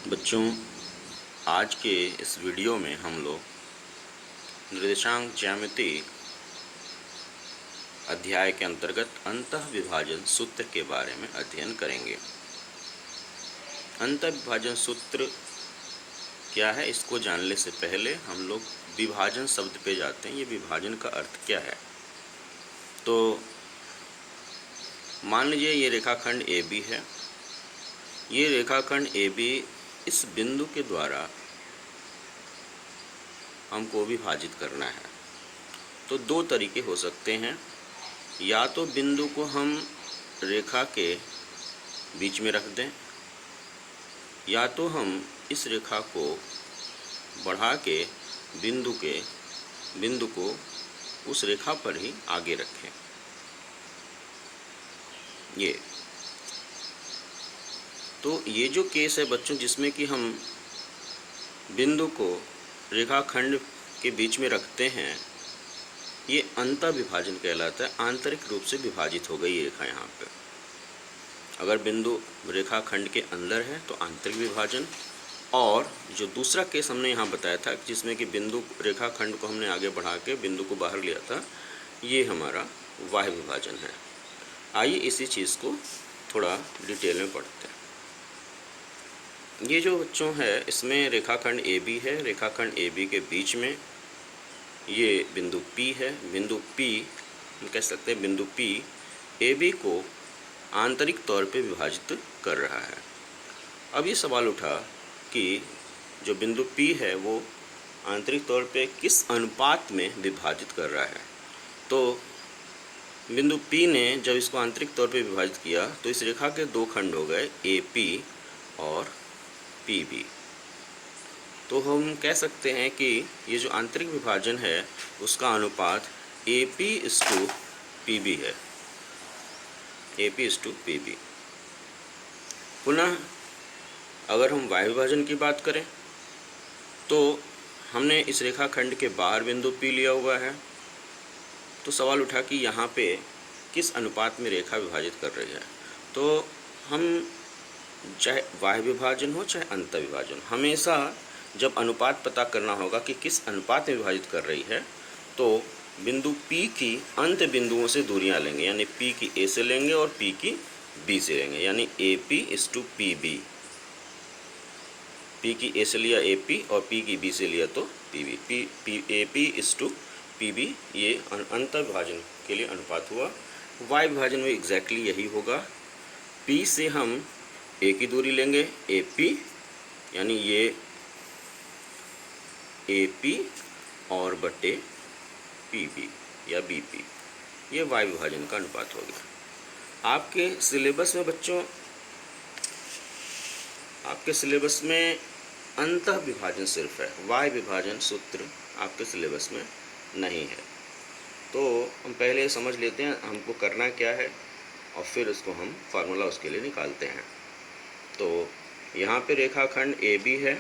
बच्चों, आज के इस वीडियो में हम लोग निर्देशांक ज्यामिति अध्याय के अंतर्गत अंतःविभाजन सूत्र के बारे में अध्ययन करेंगे। अंतःविभाजन सूत्र क्या है, इसको जानने से पहले हम लोग विभाजन शब्द पे जाते हैं। ये विभाजन का अर्थ क्या है? तो मान लीजिए ये रेखाखंड AB है। ये रेखाखंड AB इस बिंदु के द्वारा हमको विभाजित करना है। तो दो तरीके हो सकते हैं। या तो बिंदु को हम रेखा के बीच में रख दें, या तो हम इस रेखा को बढ़ा के बिंदु को उस रेखा पर ही आगे रखें। ये जो केस है बच्चों, जिसमें कि हम बिंदु को रेखाखंड के बीच में रखते हैं, ये अंतःविभाजन कहलाता है। आंतरिक रूप से विभाजित हो गई रेखा यहाँ पे। अगर बिंदु रेखाखंड के अंदर है तो आंतरिक विभाजन, और जो दूसरा केस हमने यहाँ बताया था जिसमें कि बिंदु रेखाखंड को हमने आगे बढ़ा के बिंदु को बाहर लिया था, ये हमारा बाह्य विभाजन है। आइए इसी चीज़ को थोड़ा डिटेल में पढ़ते हैं। ये जो बच्चों है, इसमें रेखाखंड AB है। रेखाखंड AB के बीच में ये बिंदु P है। बिंदु P हम कह सकते हैं, बिंदु P AB को आंतरिक तौर पे विभाजित कर रहा है। अब ये सवाल उठा कि जो बिंदु P है वो आंतरिक तौर पे किस अनुपात में विभाजित कर रहा है। तो बिंदु P ने जब इसको आंतरिक तौर पे विभाजित किया तो इस रेखा के दो खंड हो गए, AP और PB। तो हम कह सकते हैं कि ये जो आंतरिक विभाजन है उसका अनुपात AP:PB है। AP:PB। पुनः अगर हम वाह्य विभाजन की बात करें तो हमने इस रेखाखंड के बाहर बिंदु P लिया हुआ है। तो सवाल उठा कि यहाँ पे किस अनुपात में रेखा विभाजित कर रही है। तो हम चाहे बाह्य विभाजन हो चाहे अंतःविभाजन, हमेशा जब अनुपात पता करना होगा कि किस अनुपात में विभाजित कर रही है, तो बिंदु P की अंत बिंदुओं से दूरियां लेंगे, यानी P की A से लेंगे और P की B से लेंगे, यानी AP:PB। P की A से लिया AP और P की B से लिया तो PB। AP:PB ये अंतःविभाजन के लिए अनुपात हुआ। वाह्य विभाजन में एग्जैक्टली यही होगा। P से हम A की दूरी लेंगे, AP, यानी ये AP और बटे PB या BP, ये वाह्य विभाजन का अनुपात हो गया। आपके सिलेबस में बच्चों, आपके सिलेबस में अंतःविभाजन सिर्फ है, वाह्य विभाजन सूत्र आपके सिलेबस में नहीं है। तो हम पहले समझ लेते हैं हमको करना क्या है और फिर उसको हम फार्मूला उसके लिए निकालते हैं। तो यहाँ पे रेखाखंड AB है।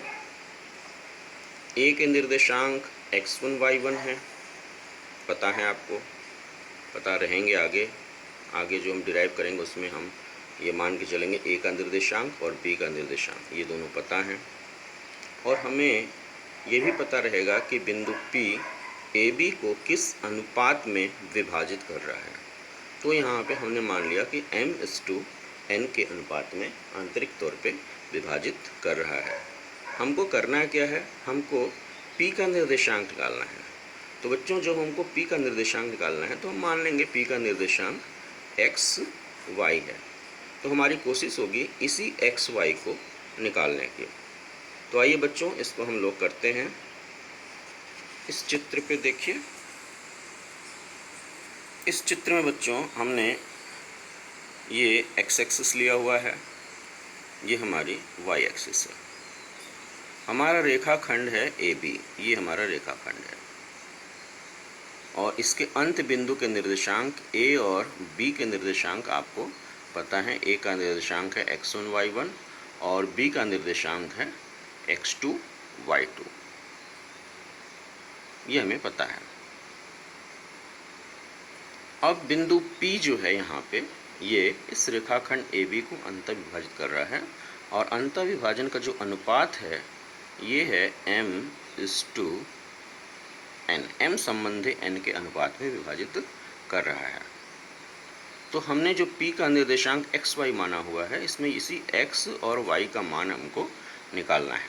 A के निर्देशांक x1 y1 है, पता है आपको, पता रहेंगे आगे जो हम डिराइव करेंगे उसमें हम ये मान के चलेंगे A का निर्देशांक और B का निर्देशांक, ये दोनों पता हैं। और हमें ये भी पता रहेगा कि बिंदु P AB को किस अनुपात में विभाजित कर रहा है। तो यहाँ पे हमने मान लिया कि m:n के अनुपात में आंतरिक तौर पे विभाजित कर रहा है। हमको करना क्या है, हमको P का निर्देशांक निकालना है। तो बच्चों, जो हमको P का निर्देशांक निकालना है तो हम मान लेंगे P का निर्देशांक x y है। तो हमारी कोशिश होगी इसी x y को निकालने की। तो आइए बच्चों, इसको हम लोग करते हैं। इस चित्र पे देखिए। इस चित्र में बच्चों हमने ये x एक्सिस लिया हुआ है, ये हमारी y एक्सिस है। हमारा रेखाखंड है AB, ये हमारा रेखाखंड है। और इसके अंत बिंदु के निर्देशांक A और B के निर्देशांक आपको पता है। A का निर्देशांक है x1 y1 और B का निर्देशांक है x2 y2, ये हमें पता है। अब बिंदु P जो है यहाँ पे, ये इस रेखाखंड AB को अंतःविभाजित कर रहा है। और अंतःविभाजन का जो अनुपात है ये है m/n। m संबंधी n के अनुपात में विभाजित कर रहा है। तो हमने जो p का निर्देशांक x y माना हुआ है, इसमें इसी x और y का मान हमको निकालना है।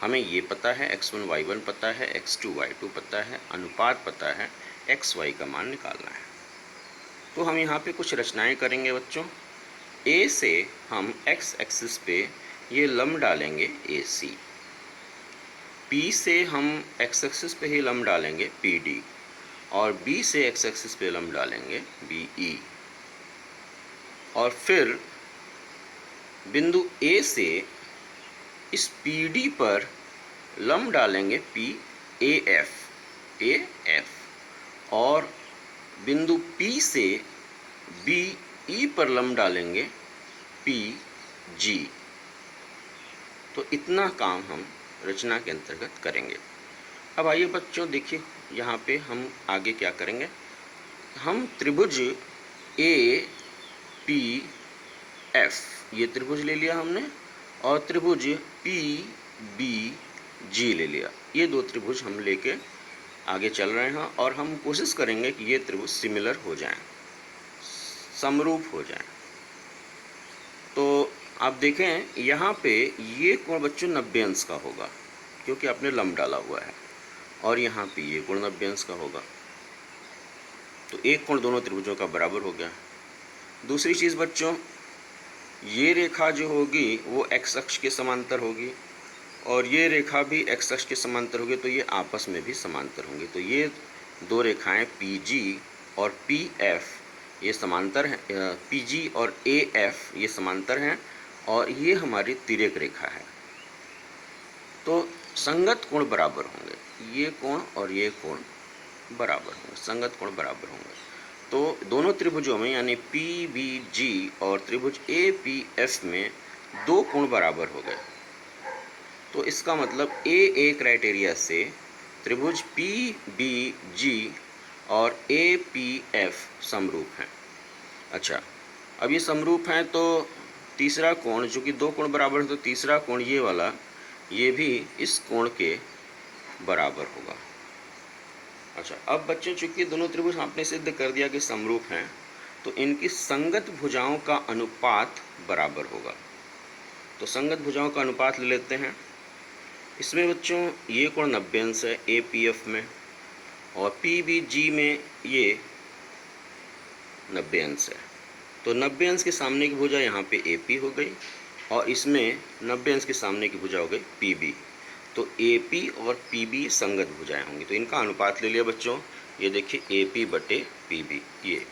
हमें ये पता है x1 y1 पता है, x2 y2 पता है, अनुपात पता है, x y का मान निकालना है। तो हम यहाँ पे कुछ रचनाएं करेंगे बच्चों। A से हम x एक्सिस पे ये लंब डालेंगे AC। P से हम x एक्सिस पे ही लंब डालेंगे PD, और B से x एक्सिस पे लंब डालेंगे BE। और फिर बिंदु A से इस PD पर लंब डालेंगे AF, और बिंदु P से BE पर लंब डालेंगे PG। तो इतना काम हम रचना के अंतर्गत करेंगे। अब आइए बच्चों देखिए, यहाँ पे हम आगे क्या करेंगे। हम त्रिभुज APF ये त्रिभुज ले लिया हमने, और त्रिभुज PBG ले लिया। ये दो त्रिभुज हम लेके आगे चल रहे हैं, और हम कोशिश करेंगे कि ये त्रिभुज सिमिलर हो जाएं, समरूप हो जाएं। तो आप देखें यहाँ पे ये कोण बच्चों 90 अंश का होगा, क्योंकि आपने लंब डाला हुआ है, और यहाँ पे ये कोण 90 अंश का होगा। तो एक कोण दोनों त्रिभुजों का बराबर हो गया। दूसरी चीज़ बच्चों, ये रेखा जो होगी वो x अक्ष के समांतर होगी, और ये रेखा भी x अक्ष के समांतर होगी, तो ये आपस में भी समांतर होंगी। तो ये दो रेखाएं PG और PF ये समांतर हैं, PG और AF ये समांतर हैं, और ये हमारी तिर्यक रेखा है। तो संगत कोण बराबर होंगे, ये कोण और ये कोण बराबर होंगे, संगत कोण बराबर होंगे। तो दोनों त्रिभुजों में यानी PBG और त्रिभुज APF में दो कोण बराबर हो गए। तो इसका मतलब AA क्राइटेरिया से त्रिभुज PBG और APF समरूप हैं। अच्छा, अब ये समरूप हैं, तो तीसरा कोण, जो कि दो कोण बराबर है, तो तीसरा कोण ये वाला, ये भी इस कोण के बराबर होगा। अच्छा, अब बच्चों चूंकि दोनों त्रिभुज आपने सिद्ध कर दिया कि समरूप हैं, तो इनकी संगत भुजाओं का अनुपात बराबर होगा। तो संगत भुजाओं का अनुपात ले लेते हैं। इसमें बच्चों ये कोण 90 अंश है APF में, और PBG में ये 90 अंश है। तो 90 अंश के सामने की भुजा यहाँ पे AP हो गई, और इसमें 90 अंश के सामने की भुजा हो गई PB। तो AP और PB संगत भुजाएं होंगी। तो इनका अनुपात ले लिया बच्चों, ये देखिए AP/PB। ये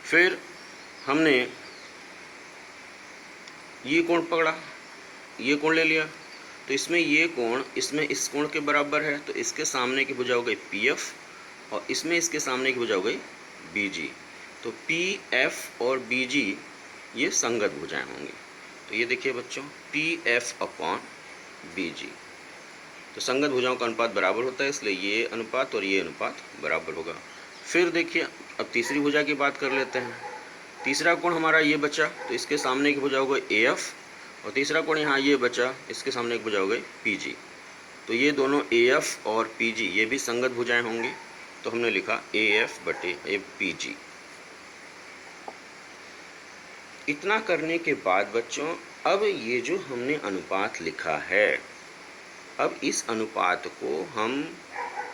फिर हमने ये कोण पकड़ा, ये कोण ले लिया, तो इसमें ये कोण इसमें इस कोण के बराबर है, तो इसके सामने की भुजा हो गई PF, और इसमें इसके सामने की भुजा हो गई BG। तो PF और BG ये संगत भुजाएं होंगी। तो ये देखिए बच्चों PF/BG। तो संगत भुजाओं का अनुपात बराबर होता है, इसलिए ये अनुपात और ये अनुपात बराबर होगा। फिर देखिए, अब तीसरी भुजा की बात कर लेते हैं। तीसरा कोण हमारा ये बचा, तो इसके सामने की भुजा हो गई AF, और तीसरा कोण यहाँ ये बचा, इसके सामने की भुजा हो गई PG। तो ये दोनों AF और PG ये भी संगत भुजाएं होंगी। तो हमने लिखा AF/PG। इतना करने के बाद बच्चों, अब ये जो हमने अनुपात लिखा है, अब इस अनुपात को हम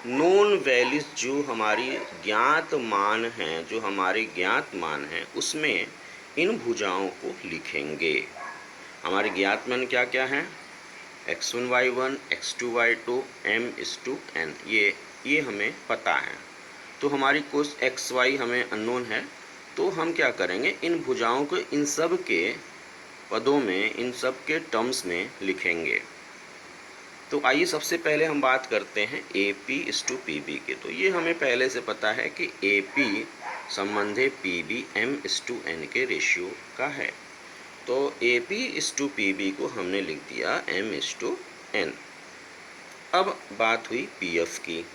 नोन वैल्यूज जो हमारी ज्ञात मान हैं, जो हमारे ज्ञात मान हैं, उसमें इन भुजाओं को लिखेंगे। हमारे ज्ञात मान क्या क्या हैं? x1 y1, x2 y2, m/n। ये हमें पता है। तो हमारी कुछ एक्स वाई हमें अननोन है। तो हम क्या करेंगे, इन भुजाओं को इन सब के पदों में, इन सब के टर्म्स में लिखेंगे। तो आइए सबसे पहले हम बात करते हैं AP/PB के। तो ये हमें पहले से पता है कि AP संबंधी PB m/n के रेशियो का है। तो AP/PB को हमने लिख दिया m/n। अब बात हुई PF की।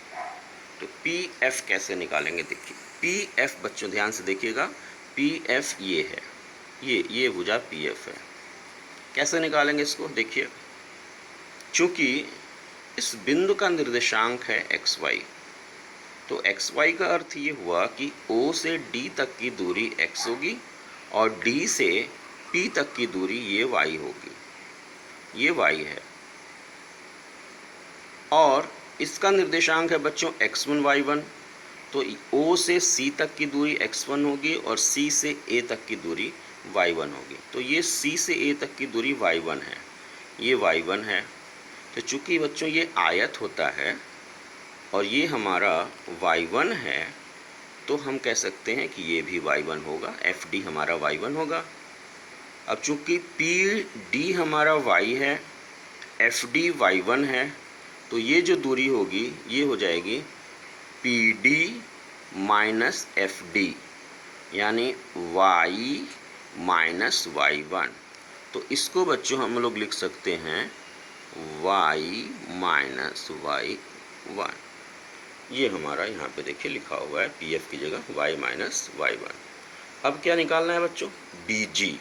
तो PF कैसे निकालेंगे? देखिए PF बच्चों ध्यान से देखिएगा, PF ये है, ये भुजा PF है। कैसे निकालेंगे इसको? देखिए, चूँकि इस बिंदु का निर्देशांक है एक्स वाई, तो एक्स वाई का अर्थ ये हुआ कि O से D तक की दूरी x होगी और D से P तक की दूरी ये y होगी, ये y है। और इसका निर्देशांक है बच्चों x1 y1, तो O से C तक की दूरी x1 होगी और C से A तक की दूरी y1 होगी। तो ये C से A तक की दूरी y1 है, ये y1 है। तो चूंकि बच्चों ये आयत होता है और ये हमारा y1 है, तो हम कह सकते हैं कि ये भी y1 होगा, FD हमारा y1 होगा। अब चूंकि PD हमारा y है, FD y1 है, तो ये जो दूरी होगी ये हो जाएगी PD माइनस FD, यानी y माइनस y1। तो इसको बच्चों हम लोग लिख सकते हैं y माइनस y1। ये हमारा यहाँ पे देखिए लिखा हुआ है PF की जगह y माइनस y1। अब क्या निकालना है बच्चों? BG।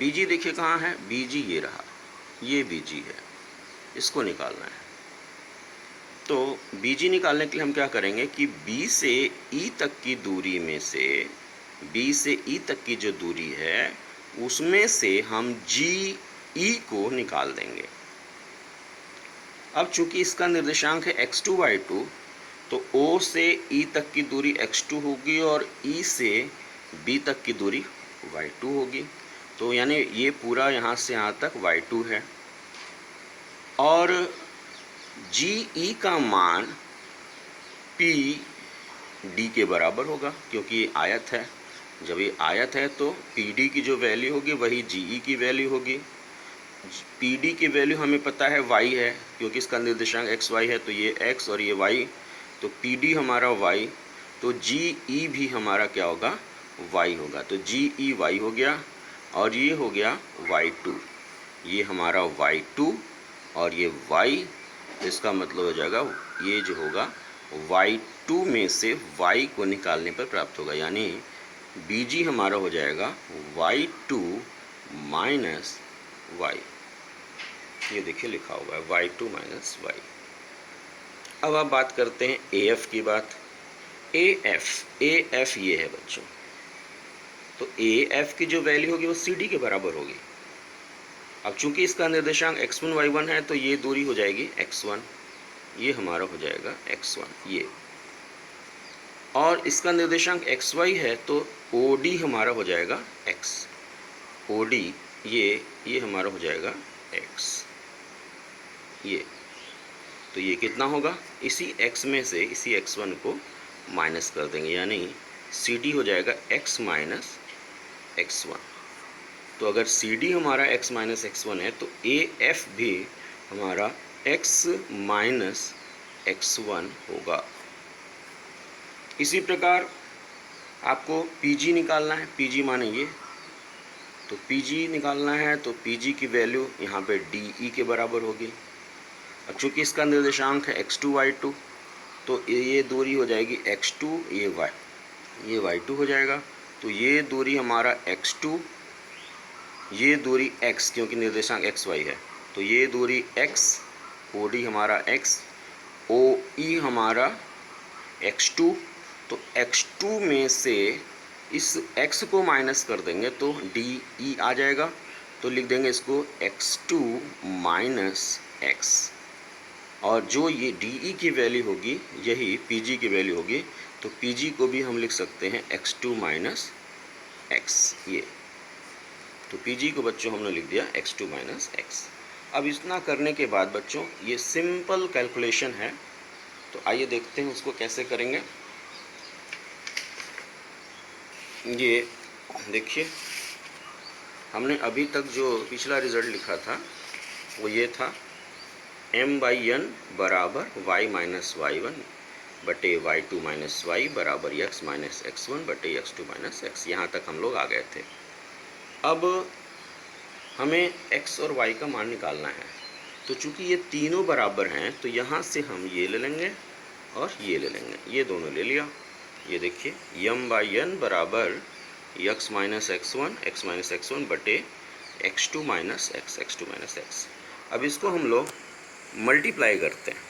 BG देखिए कहाँ है? BG ये रहा, ये BG है, इसको निकालना है। तो BG निकालने के लिए हम क्या करेंगे कि B से E तक की दूरी में से, B से E तक की जो दूरी है उसमें से हम GE को निकाल देंगे। अब चूंकि इसका निर्देशांक है x2 y2, तो O से E तक की दूरी x2 होगी और E से B तक की दूरी y2 होगी। तो यानी ये पूरा यहाँ से यहाँ तक y2 है। और GE का मान PD के बराबर होगा, क्योंकि ये आयत है। जब ये आयत है तो PD की जो वैल्यू होगी वही GE की वैल्यू होगी। PD की वैल्यू हमें पता है y है, क्योंकि इसका निर्देशांक x y है, तो ये x और ये y, तो PD हमारा y, तो GE भी हमारा क्या होगा? y होगा। तो GE y हो गया और ये हो गया y2, ये हमारा y2 और ये y, इसका मतलब हो जाएगा ये जो होगा y2 में से y को निकालने पर प्राप्त होगा, यानी BG हमारा हो जाएगा y2 माइनस y। ये देखिए लिखा हुआ है y2 माइनस y। अब आप बात करते हैं AF की बात। AF ये है बच्चों, तो AF की जो वैल्यू होगी वो CD के बराबर होगी। अब चूंकि इसका निर्देशांक x1 y1 है, तो ये दूरी हो जाएगी x1, ये हमारा हो जाएगा x1 ये, और इसका निर्देशांक xy है, तो OD हमारा हो जाएगा x, OD ये हमारा हो जाएगा x ये। तो ये कितना होगा? इसी x में से इसी x1 को माइनस कर देंगे, यानी CD हो जाएगा x माइनस x1। तो अगर CD हमारा x माइनस x1 है, तो AF भी हमारा x माइनस x1 होगा। इसी प्रकार आपको PG निकालना है। PG माने ये, तो PG निकालना है, तो PG की वैल्यू यहाँ पे DE के बराबर होगी। अब चूँकि इसका निर्देशांक है x2 y2, तो ये दूरी हो जाएगी x2, ये y2 हो जाएगा। तो ये दूरी हमारा x2, ये दूरी x, क्योंकि निर्देशांक xy है, तो ये दूरी x, OD हमारा x, OE हमारा x2, तो x2 में से इस x को माइनस कर देंगे तो DE आ जाएगा। तो लिख देंगे इसको x2 माइनस x, और जो ये DE की वैल्यू होगी यही PG की वैल्यू होगी। तो PG को भी हम लिख सकते हैं x2 माइनस x ये। तो PG को बच्चों हमने लिख दिया x2 माइनस x। अब इतना करने के बाद बच्चों ये सिंपल कैलकुलेशन है, तो आइए देखते हैं उसको कैसे करेंगे। ये देखिए, हमने अभी तक जो पिछला रिज़ल्ट लिखा था वो ये था m/n बराबर y माइनस y1 बटे y2 माइनस y बराबर x माइनस x1 बटे x2 माइनस x। यहाँ तक हम लोग आ गए थे। अब हमें x और y का मान निकालना है, तो चूंकि ये तीनों बराबर हैं तो यहाँ से हम ये ले लेंगे और ये ले लेंगे, ये दोनों ले लिया। ये देखिए m/n बराबर x माइनस x1 बटे x2 माइनस x। अब इसको हम लोग मल्टीप्लाई करते हैं,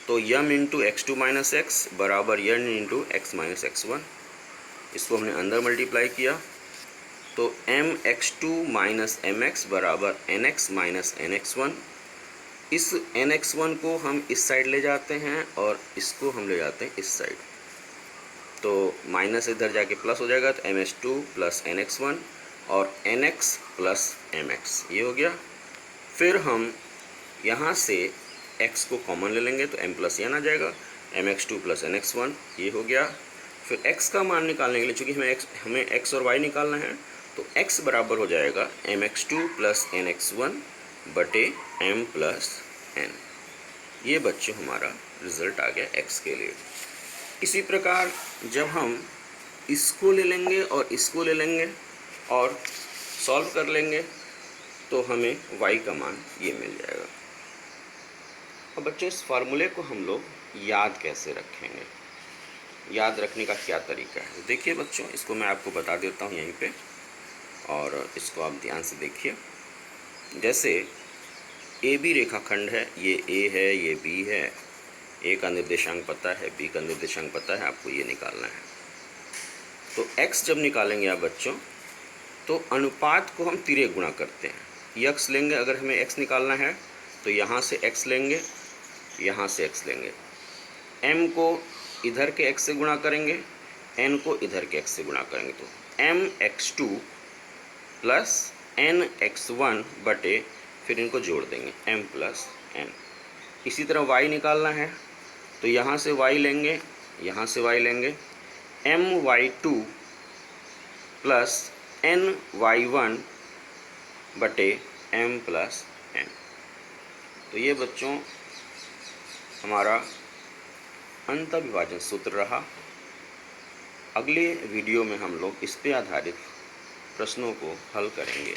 तो m into x2 minus x बराबर n into x minus x1। इसको हमने अंदर मल्टीप्लाई किया तो mx2 माइनस mx बराबर nx माइनस nx1। इस nx1 को हम इस साइड ले जाते हैं और इसको हम ले जाते हैं इस साइड, तो माइनस इधर जाके प्लस हो जाएगा, तो ms2 प्लस nx1 और nx प्लस mx ये हो गया। फिर हम यहाँ से x को कॉमन ले लेंगे तो m प्लस n आ जाएगा, mx2 प्लस nx1 ये हो गया। फिर x का मान निकालने के लिए चूँकि हमें x और y निकालना है, तो x बराबर हो जाएगा mx2 प्लस nx1 बटे m प्लस n। ये बच्चों हमारा रिजल्ट आ गया x के लिए। इसी प्रकार जब हम इसको ले लेंगे और इसको ले लेंगे और सॉल्व कर लेंगे तो हमें y का मान ये मिल जाएगा। अब बच्चों इस फार्मूले को हम लोग याद कैसे रखेंगे, याद रखने का क्या तरीका है? देखिए बच्चों, इसको मैं आपको बता देता हूँ यहीं पे, और इसको आप ध्यान से देखिए। जैसे ए बी रेखाखंड है, ये ए है, ये बी है, ए का निर्देशांक पता है, बी का निर्देशांक पता है, आपको ये निकालना है। तो x जब निकालेंगे आप बच्चों, तो अनुपात को हम तिरे गुणा करते हैं। x लेंगे, अगर हमें x निकालना है तो यहाँ से x लेंगे, यहाँ से x लेंगे, m को इधर के x से गुणा करेंगे, n को इधर के x से गुणा करेंगे, तो mx2 प्लस nx1 बटे फिर इनको जोड़ देंगे m प्लस n। इसी तरह y निकालना है तो यहाँ से y लेंगे, यहाँ से y लेंगे, my2 प्लस ny1 बटे m प्लस n। तो ये बच्चों हमारा अंतःविभाजन सूत्र रहा। अगले वीडियो में हम लोग इस पे आधारित प्रश्नों को हल करेंगे।